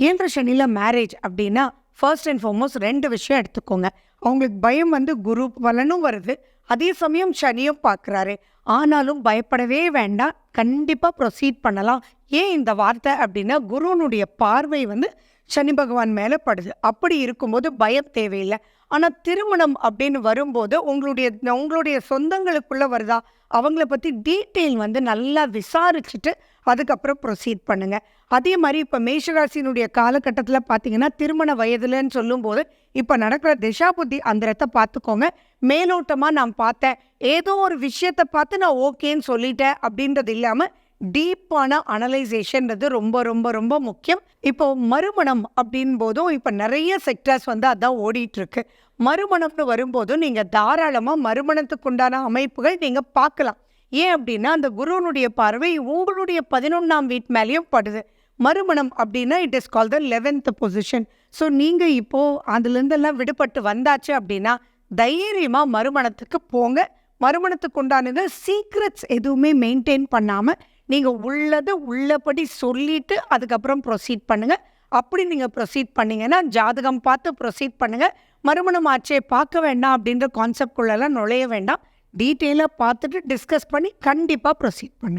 ஏழரை சனியில் மேரேஜ் அப்படின்னா ஃபர்ஸ்ட் அண்ட் ஃபார்மோஸ்ட் 2 விஷயம் எடுத்துக்கோங்க. அவங்களுக்கு பயம் குரு பலனும் வருது, அதே சமயம் சனியும் பார்க்குறாரு. ஆனாலும் பயப்படவே வேண்டாம், கண்டிப்பாக ப்ரொசீட் பண்ணலாம். ஏன் இந்த வார்த்தை அப்படின்னா, குருனுடைய பார்வை சனி பகவான் மேலே படுது. அப்படி இருக்கும்போது பயம் தேவையில்லை. ஆனால் திருமணம் அப்படின்னு வரும்போது உங்களுடைய சொந்தங்களுக்குள்ளே வருதா, அவங்கள பற்றி டீட்டெயில் நல்லா விசாரிச்சுட்டு அதுக்கப்புறம் ப்ரொசீட் பண்ணுங்க. அதே மாதிரி இப்போ மேஷராசினுடைய காலகட்டத்தில் பார்த்தீங்கன்னா, திருமண வயதுலன்னு சொல்லும்போது இப்போ நடக்கிற திசாபுத்தி அந்தரத்தை பார்த்துக்கோங்க. மேலோட்டமாக நான் பார்த்தேன், ஏதோ ஒரு விஷயத்தை பார்த்து நான் ஓகேன்னு சொல்லிட்டேன் அப்படின்றது இல்லாமல் டீப்பான அனலைசேஷன்றது ரொம்ப ரொம்ப ரொம்ப முக்கியம். இப்போ மறுமணம் அப்படின் போதும் இப்போ நிறைய செக்டர்ஸ் அதான் ஓடிட்டுருக்கு. மறுமணம்னு வரும்போதும் நீங்கள் தாராளமாக மறுமணத்துக்கு உண்டான அமைப்புகள் நீங்கள் பார்க்கலாம். ஏன் அப்படின்னா, அந்த குருனுடைய பார்வை உங்களுடைய 11ஆம் வீட்டு மேலேயும் படுது. மறுமணம் அப்படின்னா it is call the 11th position. So நீங்கள் இப்போது அதுலேருந்தெல்லாம் விடுபட்டு வந்தாச்சு அப்படின்னா தைரியமாக மறுமணத்துக்கு போங்க. மறுமணத்துக்கு உண்டானது சீக்ரெட்ஸ் எதுவுமே மெயின்டைன் பண்ணாமல் நீங்கள் உள்ளதை உள்ளபடி சொல்லிவிட்டு அதுக்கப்புறம் ப்ரொசீட் பண்ணுங்கள். அப்படி நீங்கள் ப்ரொசீட் பண்ணிங்கன்னா ஜாதகம் பார்த்து ப்ரொசீட் பண்ணுங்கள். மறுமணம் ஆச்சே பார்க்க வேண்டாம் அப்படின்ற கான்செப்ட்குள்ளெல்லாம் நுழைய வேண்டாம். டீட்டெயிலாக பார்த்துட்டு டிஸ்கஸ் பண்ணி கண்டிப்பாக ப்ரொசீட் பண்ணுங்கள்.